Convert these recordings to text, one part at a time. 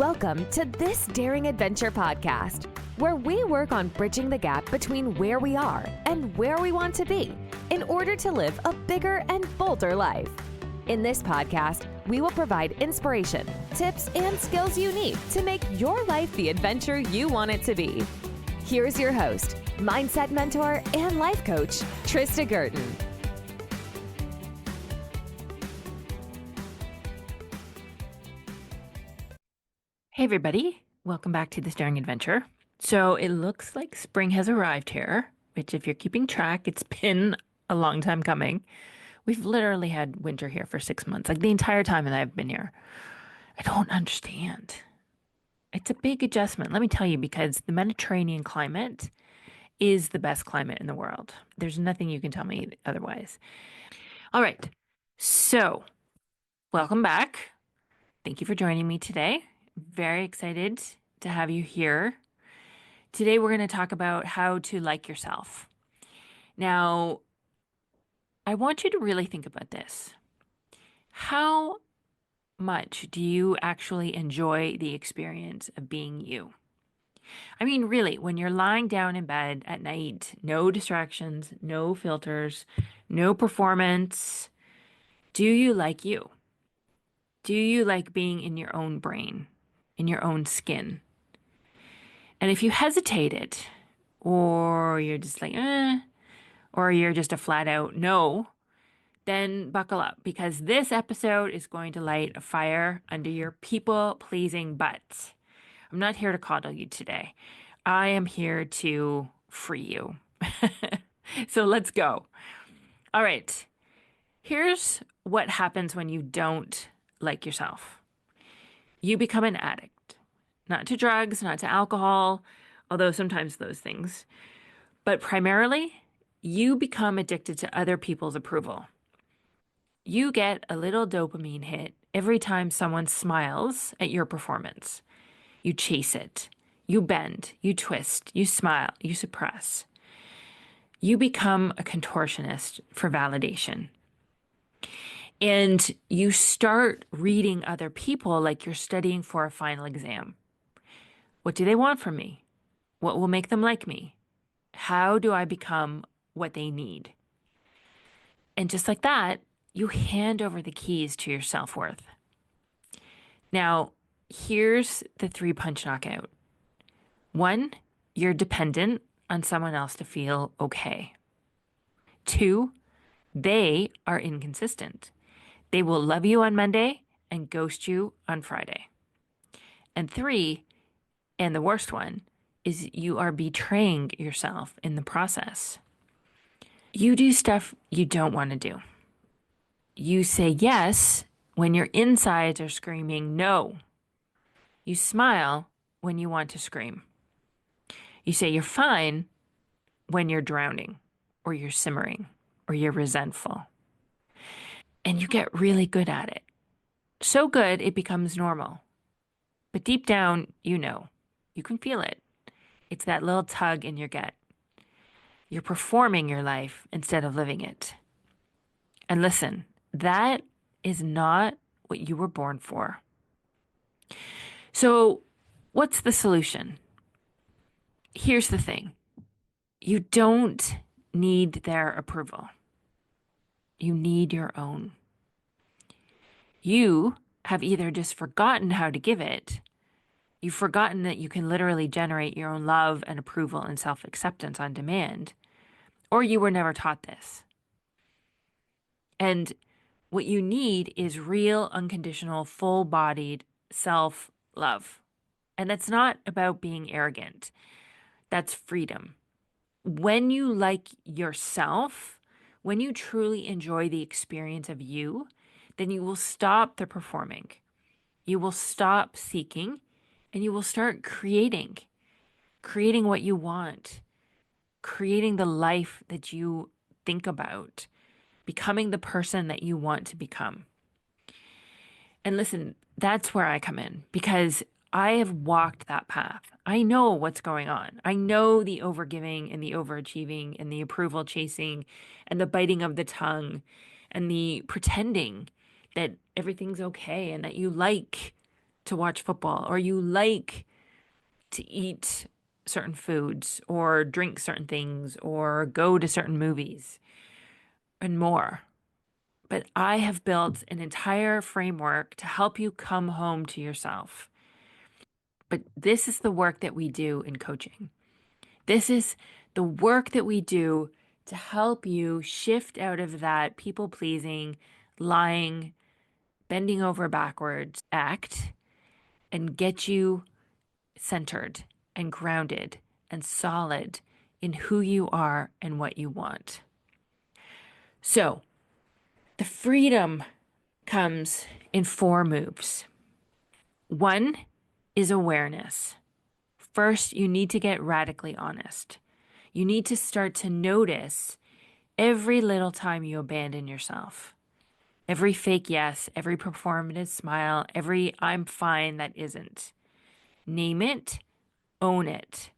Welcome to This Daring Adventure podcast, where we work on bridging the gap between where we are and where we want to be in order to live a bigger and bolder life. In this podcast, we will provide inspiration, tips, and skills you need to make your life the adventure you want it to be. Here's your host, mindset mentor, and life coach, Trista Gurton. Hey everybody, welcome back to This Daring Adventure. So it looks like spring has arrived here, which if you're keeping track, it's been a long time coming. We've literally had winter here for 6 months, like the entire time that I've been here. I don't understand. It's a big adjustment, let me tell you, because the Mediterranean climate is the best climate in the world. There's nothing you can tell me otherwise. All right, so welcome back. Thank you for joining me today. Very excited to have you here. Today we're going to talk about how to like yourself. Now, I want you to really think about this. How much do you actually enjoy the experience of being you? I mean, really, when you're lying down in bed at night, no distractions, no filters, no performance, do you like you? Do you like being in your own brain? In your own skin? And if you hesitated, or you're just like, or you're just a flat out no, then buckle up, because this episode is going to light a fire under your people-pleasing butts. I'm not here to coddle you today. I am here to free you. So let's go. All right. Here's what happens when you don't like yourself. You become an addict, not to drugs, not to alcohol, although sometimes those things, but primarily you become addicted to other people's approval. You get a little dopamine hit every time someone smiles at your performance. You chase it. You bend, you twist, you smile, you suppress. You become a contortionist for validation. And you start reading other people like you're studying for a final exam. What do they want from me? What will make them like me? How do I become what they need? And just like that, you hand over the keys to your self-worth. Now, here's the 3-punch knockout. 1, you're dependent on someone else to feel okay. 2, they are inconsistent. They will love you on Monday and ghost you on Friday. And 3, and the worst one, is you are betraying yourself in the process. You do stuff you don't want to do. You say yes when your insides are screaming no. You smile when you want to scream. You say you're fine when you're drowning, or you're simmering, or you're resentful. And you get really good at it. So good, it becomes normal. But deep down, you know. You can feel it. It's that little tug in your gut. You're performing your life instead of living it. And listen, that is not what you were born for. So, what's the solution? Here's the thing. You don't need their approval. You need your own. You have either just forgotten how to give it, you've forgotten that you can literally generate your own love and approval and self-acceptance on demand, or you were never taught this. And what you need is real, unconditional, full-bodied self-love. And that's not about being arrogant. That's freedom. When you like yourself, when you truly enjoy the experience of you, then you will stop the performing. You will stop seeking, and you will start creating what you want, creating the life that you think about, becoming the person that you want to become. And listen, that's where I come in, because I have walked that path. I know what's going on. I know the overgiving and the overachieving and the approval chasing and the biting of the tongue and the pretending that everything's okay and that you like to watch football, or you like to eat certain foods, or drink certain things, or go to certain movies, and more. But I have built an entire framework to help you come home to yourself. But this is the work that we do in coaching. This is the work that we do to help you shift out of that people pleasing, lying, bending over backwards act and get you centered and grounded and solid in who you are and what you want. So, the freedom comes in 4 moves. 1 is awareness. First, you need to get radically honest. You need to start to notice every little time you abandon yourself. Every fake yes, every performative smile, every I'm fine that isn't. Name it, own it.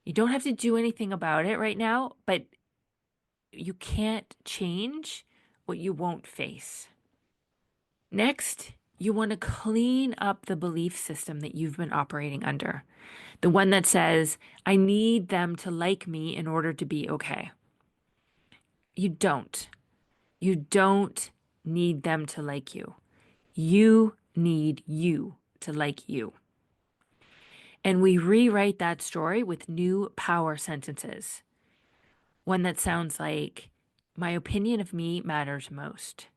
You don't have to do anything about it right now, but you can't change what you won't face. Next, you want to clean up the belief system that you've been operating under. The one that says, I need them to like me in order to be okay. You don't. You don't need them to like you. You need you to like you. And we rewrite that story with new power sentences. One that sounds like, my opinion of me matters most.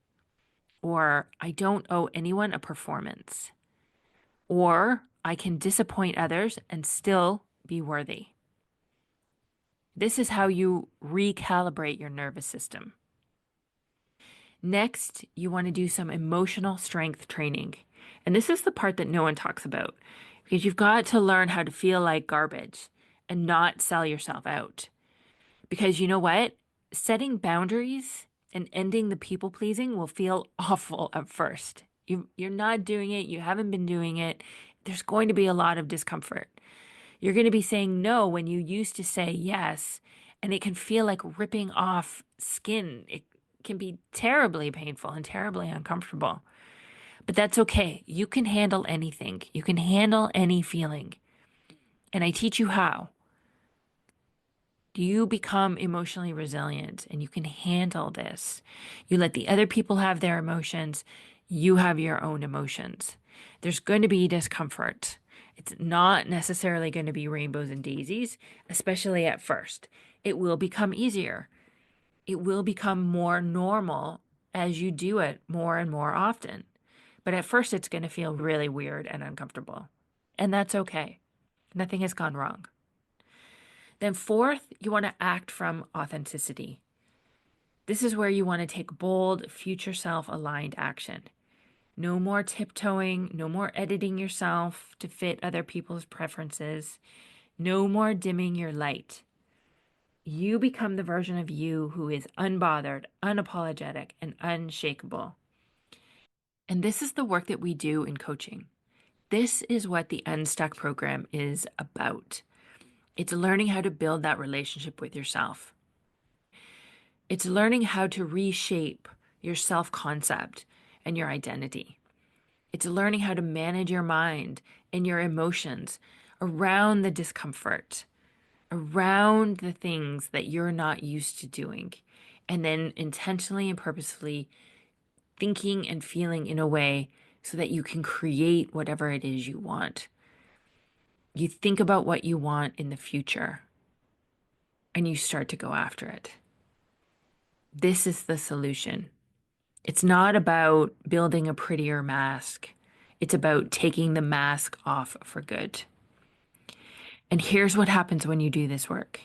Or, I don't owe anyone a performance. Or, I can disappoint others and still be worthy. This is how you recalibrate your nervous system. Next, you want to do some emotional strength training. And this is the part that no one talks about because you've got to learn how to feel like garbage and not sell yourself out. Because you know what? Setting boundaries and ending the people pleasing will feel awful at first. You're not doing it. You haven't been doing it. There's going to be a lot of discomfort. You're going to be saying no when you used to say yes, and it can feel like ripping off skin. It can be terribly painful and terribly uncomfortable. But that's okay. You can handle anything. You can handle any feeling. And I teach you how. You become emotionally resilient and you can handle this. You let the other people have their emotions. You have your own emotions. There's going to be discomfort. It's not necessarily going to be rainbows and daisies, especially at first. It will become easier. It will become more normal as you do it more and more often. But at first, it's going to feel really weird and uncomfortable. And that's okay. Nothing has gone wrong. Then fourth, you want to act from authenticity. This is where you want to take bold, future self-aligned action. No more tiptoeing, no more editing yourself to fit other people's preferences, no more dimming your light. You become the version of you who is unbothered, unapologetic, and unshakable. And this is the work that we do in coaching. This is what the Unstuck program is about. It's learning how to build that relationship with yourself. It's learning how to reshape your self-concept and your identity. It's learning how to manage your mind and your emotions around the discomfort, around the things that you're not used to doing, and then intentionally and purposefully thinking and feeling in a way so that you can create whatever it is you want. You think about what you want in the future and you start to go after it. This is the solution. It's not about building a prettier mask. It's about taking the mask off for good. And here's what happens when you do this work.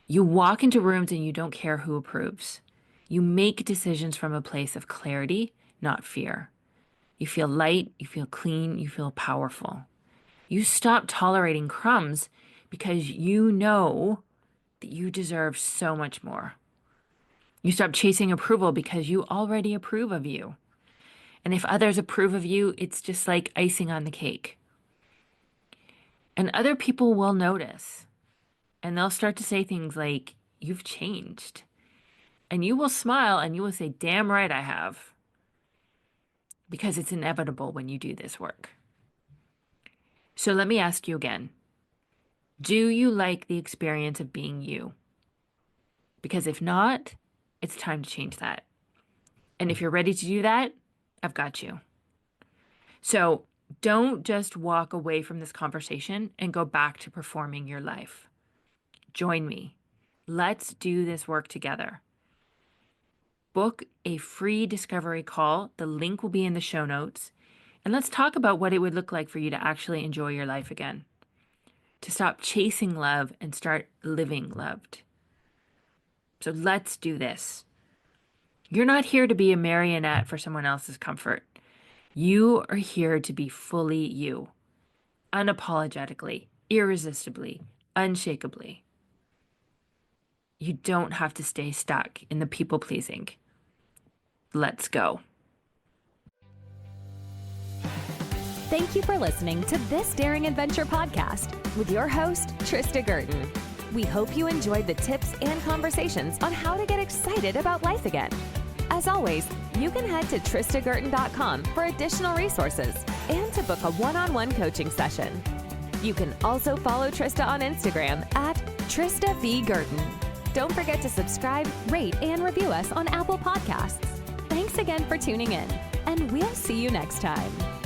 You walk into rooms and you don't care who approves. You make decisions from a place of clarity, not fear. You feel light, you feel clean, you feel powerful. You stop tolerating crumbs because you know that you deserve so much more. You stop chasing approval because you already approve of you. And if others approve of you, it's just like icing on the cake. And other people will notice. And they'll start to say things like, you've changed. And you will smile and you will say, damn right I have. Because it's inevitable when you do this work. So let me ask you again. Do you like the experience of being you? Because if not, it's time to change that. And if you're ready to do that, I've got you. So don't just walk away from this conversation and go back to performing your life. Join me. Let's do this work together. Book a free discovery call. The link will be in the show notes. And let's talk about what it would look like for you to actually enjoy your life again. To stop chasing love and start living loved. So let's do this. You're not here to be a marionette for someone else's comfort. You are here to be fully you, unapologetically, irresistibly, unshakably. You don't have to stay stuck in the people pleasing. Let's go. Thank you for listening to this Daring Adventure podcast with your host, Trista Gurton. We hope you enjoyed the tips and conversations on how to get excited about life again. As always, you can head to tristagurton.com for additional resources and to book a one-on-one coaching session. You can also follow Trista on Instagram at Trista V. Gurton. Don't forget to subscribe, rate, and review us on Apple Podcasts. Thanks again for tuning in, and we'll see you next time.